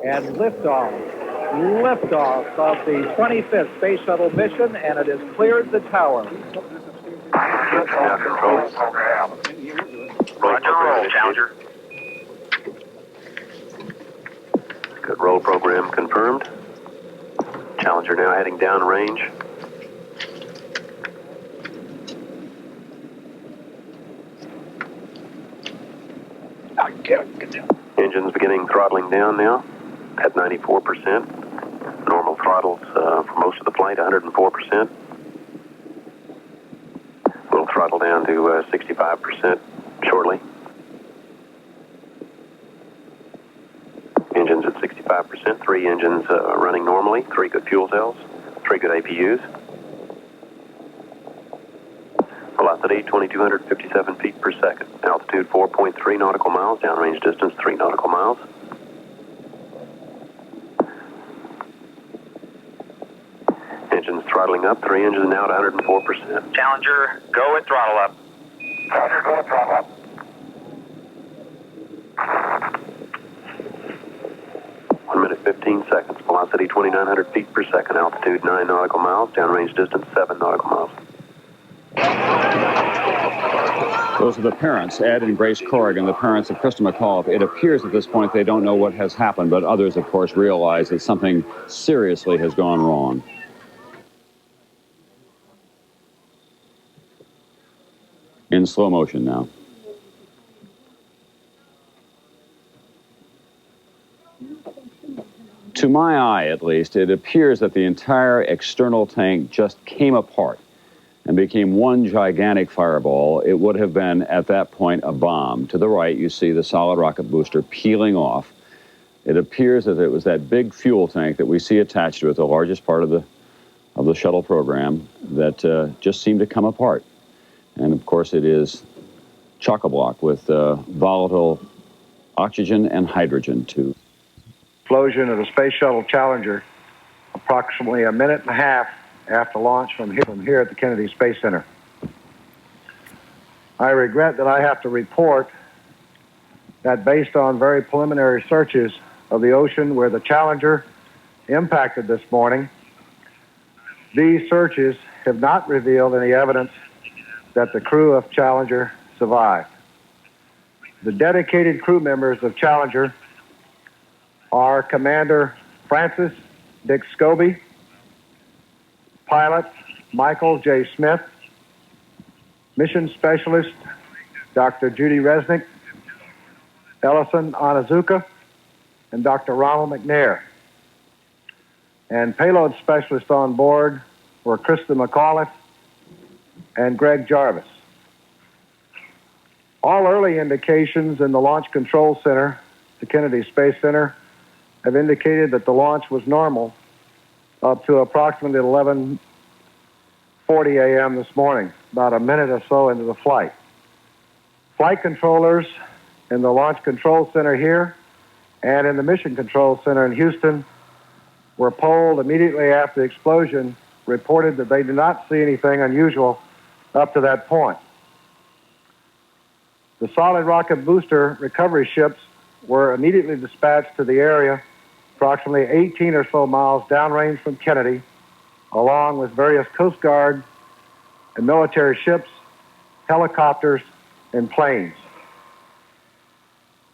And liftoff of the 25th Space Shuttle mission, and it has cleared the tower. Roger, roll, Challenger. Good, roll program confirmed. Challenger now heading downrange. Engines beginning throttling down now at 94%. Normal throttles for most of the flight, 104%. We'll throttle down to 65% shortly. Engines at 65%, 3 engines running normally, 3 good fuel cells, 3 good APUs. Velocity 2,257 feet per second. Altitude 4.3 nautical miles. Downrange distance 3 nautical miles. Engines throttling up. 3 engines now at 104%. Challenger, go at throttle up. Challenger, go at throttle up. 1 minute 15 seconds. Velocity 2,900 feet per second. Altitude 9 nautical miles. Downrange distance 7 nautical miles. Those are the parents, Ed and Grace Corrigan, the parents of Krista McAuliffe. It appears at this point they don't know what has happened, but others, of course, realize that something seriously has gone wrong. In slow motion now. To my eye, at least, it appears that the entire external tank just came apart and became one gigantic fireball. It would have been, at that point, a bomb. To the right, you see the solid rocket booster peeling off. It appears that it was that big fuel tank that we see attached to it, the largest part of the shuttle program, that just seemed to come apart. And, of course, it is chock-a-block with volatile oxygen and hydrogen, too. Explosion of the Space Shuttle Challenger, approximately a minute and a half after launch from here at the Kennedy Space Center. I regret that I have to report that based on very preliminary searches of the ocean where the Challenger impacted this morning, these searches have not revealed any evidence that the crew of Challenger survived. The dedicated crew members of Challenger are Commander Francis Dick Scobie, Pilot Michael J. Smith, Mission Specialist Dr. Judy Resnick, Ellison Onizuka, and Dr. Ronald McNair. And payload specialists on board were Krista McAuliffe and Greg Jarvis. All early indications in the Launch Control Center, the Kennedy Space Center, have indicated that the launch was normal up to approximately 11:40 a.m. this morning, about a minute or so into the flight. Flight controllers in the Launch Control Center here and in the Mission Control Center in Houston were polled immediately after the explosion, reported that they did not see anything unusual up to that point. The solid rocket booster recovery ships were immediately dispatched to the area, approximately 18 or so miles downrange from Kennedy, along with various Coast Guard and military ships, helicopters, and planes.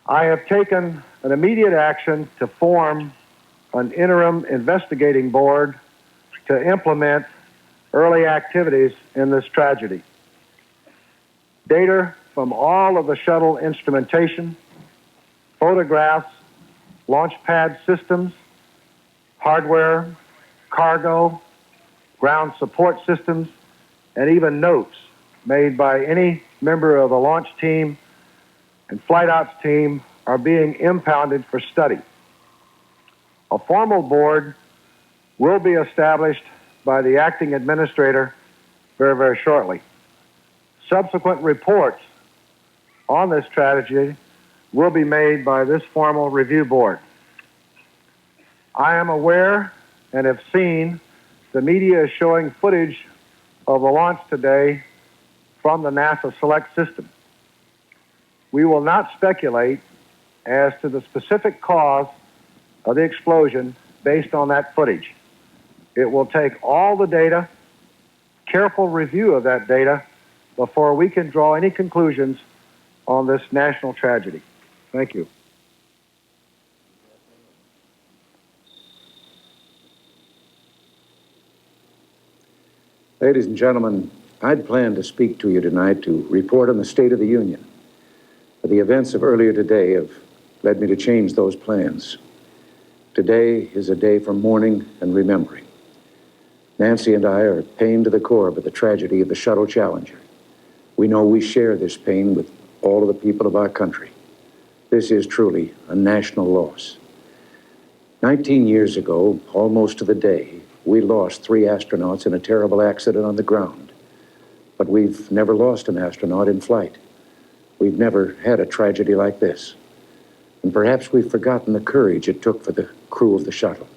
I have taken an immediate action to form an interim investigating board to implement early activities in this tragedy. Data from all of the shuttle instrumentation, photographs, launch pad systems, hardware, cargo, ground support systems, and even notes made by any member of the launch team and flight ops team are being impounded for study. A formal board will be established by the acting administrator very, very shortly. Subsequent reports on this tragedy will be made by this formal review board. I am aware and have seen the media is showing footage of the launch today from the NASA Select system. We will not speculate as to the specific cause of the explosion based on that footage. It will take all the data, careful review of that data, before we can draw any conclusions on this national tragedy. Thank you. Ladies and gentlemen, I'd planned to speak to you tonight to report on the State of the Union. But the events of earlier today have led me to change those plans. Today is a day for mourning and remembering. Nancy and I are pained to the core by the tragedy of the Shuttle Challenger. We know we share this pain with all of the people of our country. This is truly a national loss. 19 years ago, almost to the day, we lost 3 astronauts in a terrible accident on the ground. But we've never lost an astronaut in flight. We've never had a tragedy like this. And perhaps we've forgotten the courage it took for the crew of the shuttle.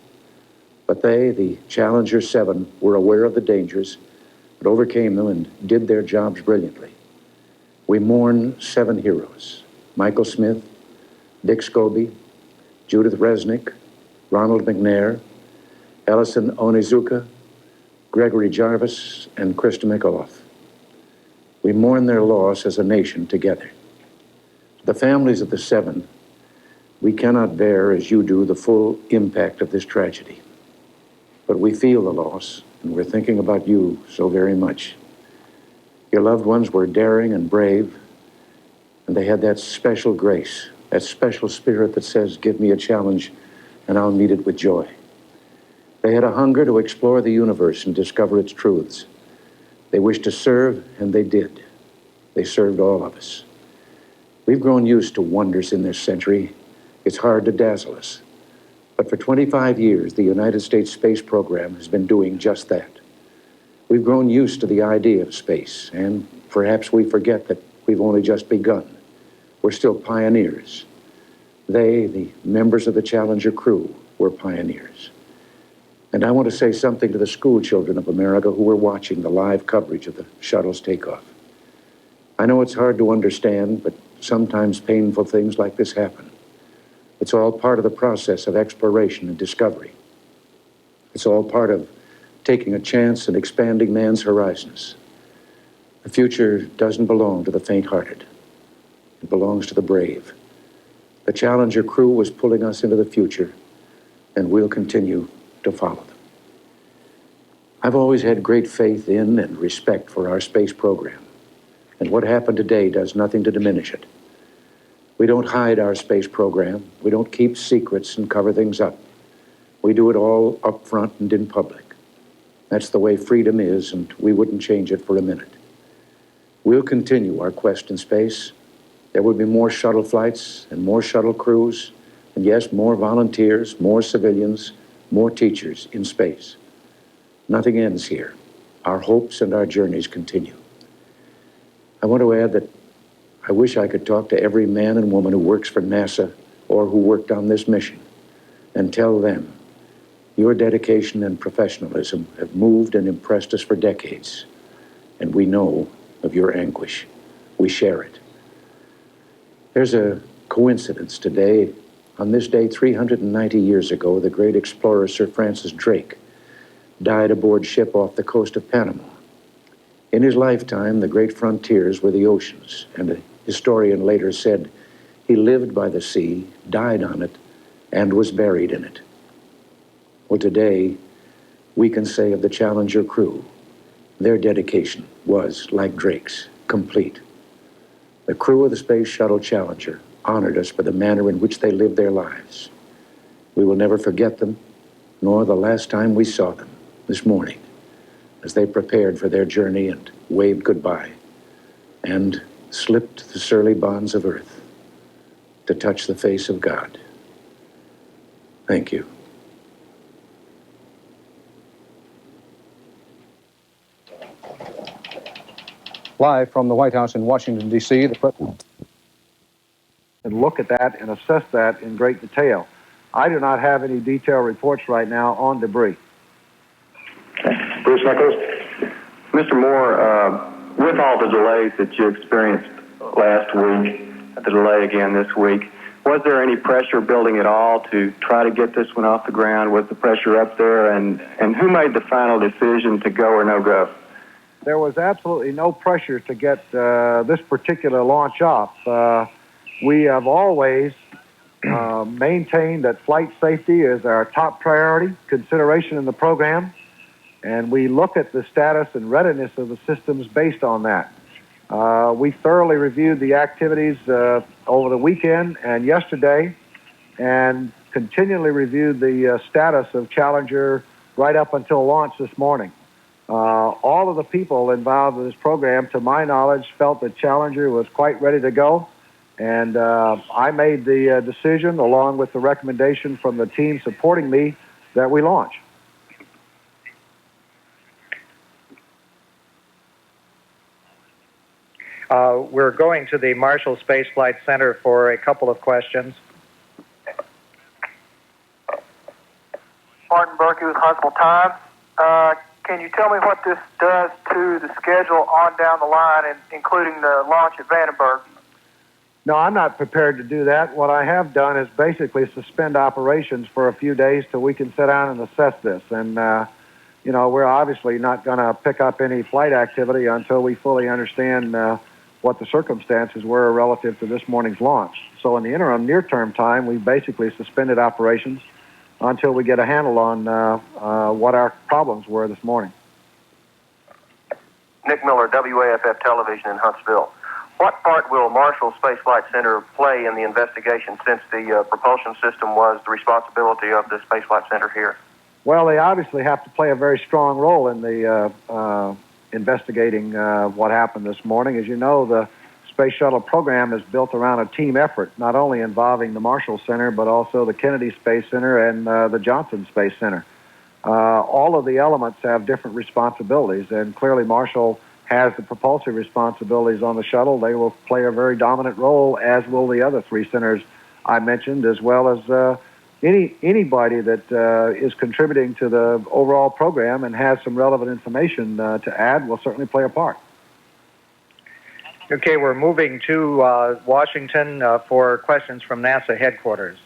But they, the Challenger 7, were aware of the dangers, but overcame them and did their jobs brilliantly. We mourn 7 heroes: Michael Smith, Dick Scobie, Judith Resnick, Ronald McNair, Ellison Onizuka, Gregory Jarvis, and Krista McAuliffe. We mourn their loss as a nation together. To the families of the 7, we cannot bear, as you do, the full impact of this tragedy. But we feel the loss, and we're thinking about you so very much. Your loved ones were daring and brave, and they had that special grace, that special spirit that says, "Give me a challenge, and I'll meet it with joy." They had a hunger to explore the universe and discover its truths. They wished to serve, and they did. They served all of us. We've grown used to wonders in this century. It's hard to dazzle us. But for 25 years, the United States space program has been doing just that. We've grown used to the idea of space, and perhaps we forget that we've only just begun. We're still pioneers. They, the members of the Challenger crew, were pioneers. And I want to say something to the school children of America who were watching the live coverage of the shuttle's takeoff. I know it's hard to understand, but sometimes painful things like this happen. It's all part of the process of exploration and discovery. It's all part of taking a chance and expanding man's horizons. The future doesn't belong to the faint-hearted. It belongs to the brave. The Challenger crew was pulling us into the future, and we'll continue to follow them. I've always had great faith in and respect for our space program, and what happened today does nothing to diminish it. We don't hide our space program. We don't keep secrets and cover things up. We do it all up front and in public. That's the way freedom is, and we wouldn't change it for a minute. We'll continue our quest in space. There will be more shuttle flights and more shuttle crews, and yes, more volunteers, more civilians, more teachers in space. Nothing ends here. Our hopes and our journeys continue. I want to add that I wish I could talk to every man and woman who works for NASA or who worked on this mission and tell them your dedication and professionalism have moved and impressed us for decades, and we know of your anguish. We share it. There's a coincidence today. On this day, 390 years ago, the great explorer Sir Francis Drake died aboard ship off the coast of Panama. In his lifetime, the great frontiers were the oceans, and a historian later said he lived by the sea, died on it, and was buried in it. Well, today, we can say of the Challenger crew, their dedication was, like Drake's, complete. The crew of the Space Shuttle Challenger honored us for the manner in which they lived their lives. We will never forget them, nor the last time we saw them, this morning, as they prepared for their journey and waved goodbye and slipped the surly bonds of earth to touch the face of God. Thank you. Live from the White House in Washington, D.C., the President. And look at that and assess that in great detail. I do not have any detailed reports right now on debris. Bruce Nichols. Mr. Moore, with all the delays that you experienced last week, the delay again this week, Was there any pressure building at all to try to get this one off the ground? Was the pressure up there? And who made the final decision to go or no go? There was absolutely no pressure to get this particular launch off. We have always maintained that flight safety is our top priority consideration in the program, and we look at the status and readiness of the systems based on that. We thoroughly reviewed the activities over the weekend and yesterday, and continually reviewed the status of Challenger right up until launch this morning. All of the people involved in this program, to my knowledge, felt that Challenger was quite ready to go, and I made the decision, along with the recommendation from the team supporting me, that we launch. We're going to the Marshall Space Flight Center for a couple of questions. Martin Berkey with Huntsville Times. Can you tell me what this does to the schedule on down the line, including the launch at Vandenberg? No, I'm not prepared to do that. What I have done is basically suspend operations for a few days till we can sit down and assess this. And, you know, we're obviously not going to pick up any flight activity until we fully understand what the circumstances were relative to this morning's launch. So in the interim, near-term time, we basically suspended operations until we get a handle on what our problems were this morning. Nick Miller, WAFF Television in Huntsville. What part will Marshall Space Flight Center play in the investigation, since the propulsion system was the responsibility of the Space Flight Center here? Well, they obviously have to play a very strong role in the investigating what happened this morning. As you know, the Space Shuttle program is built around a team effort, not only involving the Marshall Center, but also the Kennedy Space Center and the Johnson Space Center. All of the elements have different responsibilities, and clearly Marshall has the propulsive responsibilities on the shuttle. They will play a very dominant role, as will the other three centers I mentioned, as well as anybody that is contributing to the overall program and has some relevant information to add will certainly play a part. Okay, we're moving to Washington for questions from NASA headquarters.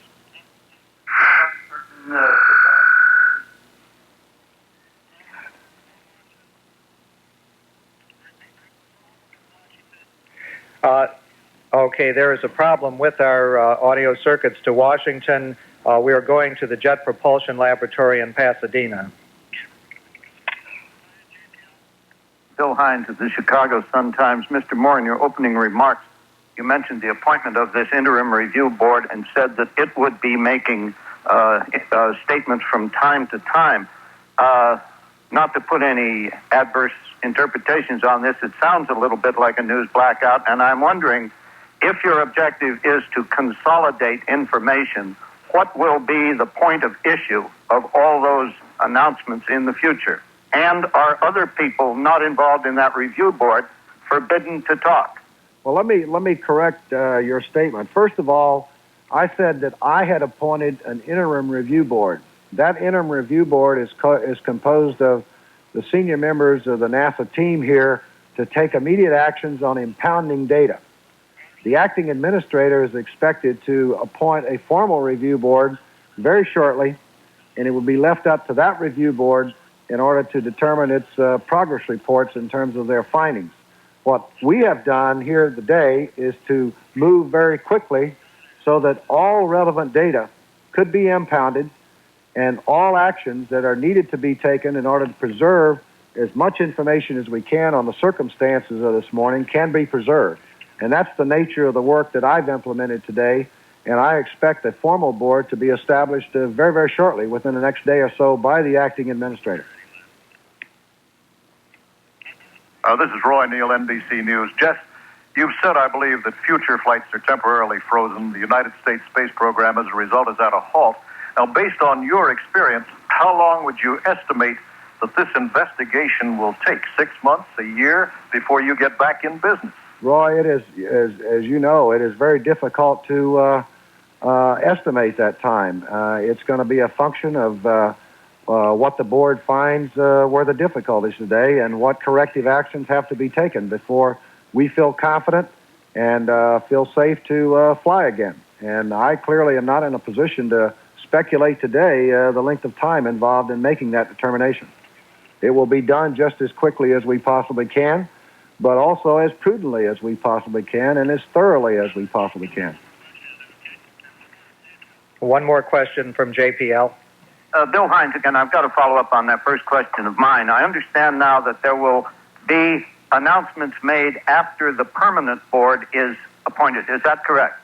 Okay, there is a problem with our audio circuits to Washington. We are going to the Jet Propulsion Laboratory in Pasadena. Bill Hines of the Chicago Sun-Times. Mr. Moore, in your opening remarks, you mentioned the appointment of this interim review board and said that it would be making statements from time to time. Not to put any adverse interpretations on this, it sounds a little bit like a news blackout, and I'm wondering if your objective is to consolidate information, what will be the point of issue of all those announcements in the future? And are other people not involved in that review board forbidden to talk? Well, let me correct your statement. First of all, I said that I had appointed an interim review board. That interim review board is composed of the senior members of the NASA team here to take immediate actions on impounding data. The acting administrator is expected to appoint a formal review board very shortly, and it will be left up to that review board in order to determine its progress reports in terms of their findings. What we have done here today is to move very quickly so that all relevant data could be impounded and all actions that are needed to be taken in order to preserve as much information as we can on the circumstances of this morning can be preserved. And that's the nature of the work that I've implemented today, and I expect a formal board to be established very, very shortly, within the next day or so, by the acting administrator. This is Roy Neal, NBC News. Jeff, you've said, I believe, that future flights are temporarily frozen. The United States space program, as a result, is at a halt. Now, based on your experience, how long would you estimate that this investigation will take? 6 months, a year, before you get back in business? Roy, it is, as you know, it is very difficult to estimate that time. It's going to be a function of what the board finds were the difficulties today and what corrective actions have to be taken before we feel confident and feel safe to fly again. And I clearly am not in a position to speculate today the length of time involved in making that determination. It will be done just as quickly as we possibly can, but also as prudently as we possibly can and as thoroughly as we possibly can. One more question from JPL. Bill Hines again. I've got to follow up on that first question of mine. I understand now that there will be announcements made after the permanent board is appointed. Is that correct?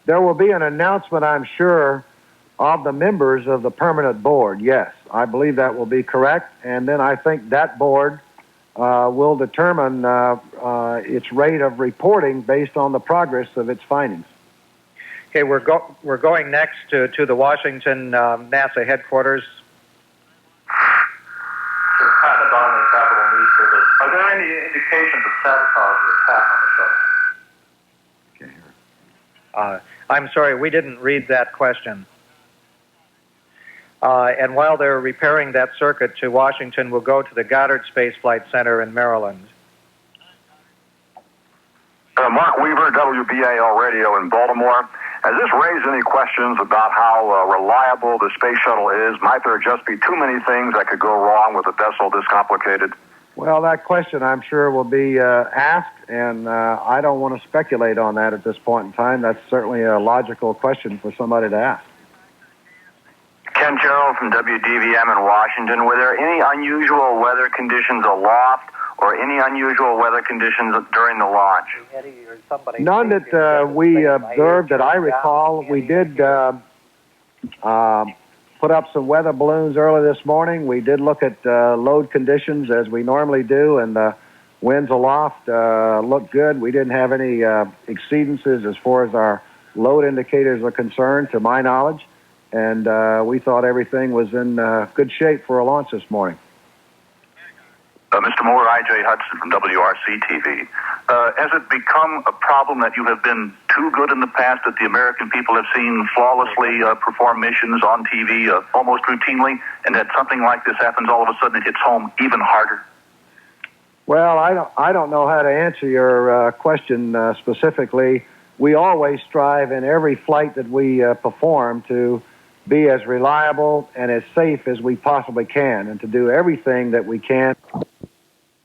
There will be an announcement, I'm sure, of the members of the permanent board, yes. I believe that will be correct, and then I think that board will determine its rate of reporting based on the progress of its findings. Okay, we're going next to the Washington NASA headquarters. Are there any indications of sabotage or attack on the shuttle? I'm sorry, we didn't read that question. And while they're repairing that circuit to Washington, we'll go to the Goddard Space Flight Center in Maryland. Mark Weaver, WBAL Radio in Baltimore. Has this raised any questions about how reliable the space shuttle is? Might there just be too many things that could go wrong with a vessel this complicated? Well, that question, I'm sure, will be asked, and I don't want to speculate on that at this point in time. That's certainly a logical question for somebody to ask. Ken Terrell from WDVM in Washington. Were there any unusual weather conditions aloft or any unusual weather conditions during the launch? None that we observed that I recall. We did put up some weather balloons early this morning. We did look at load conditions as we normally do, and the winds aloft looked good. We didn't have any exceedances as far as our load indicators are concerned, to my knowledge, and we thought everything was in good shape for a launch this morning. Mr. Moore, I.J. Hudson from WRC-TV. Has it become a problem that you have been too good in the past, that the American people have seen flawlessly perform missions on TV almost routinely, and that something like this happens all of a sudden, it hits home even harder? Well, I don't know how to answer your question specifically. We always strive in every flight that we perform to be as reliable and as safe as we possibly can, and to do everything that we can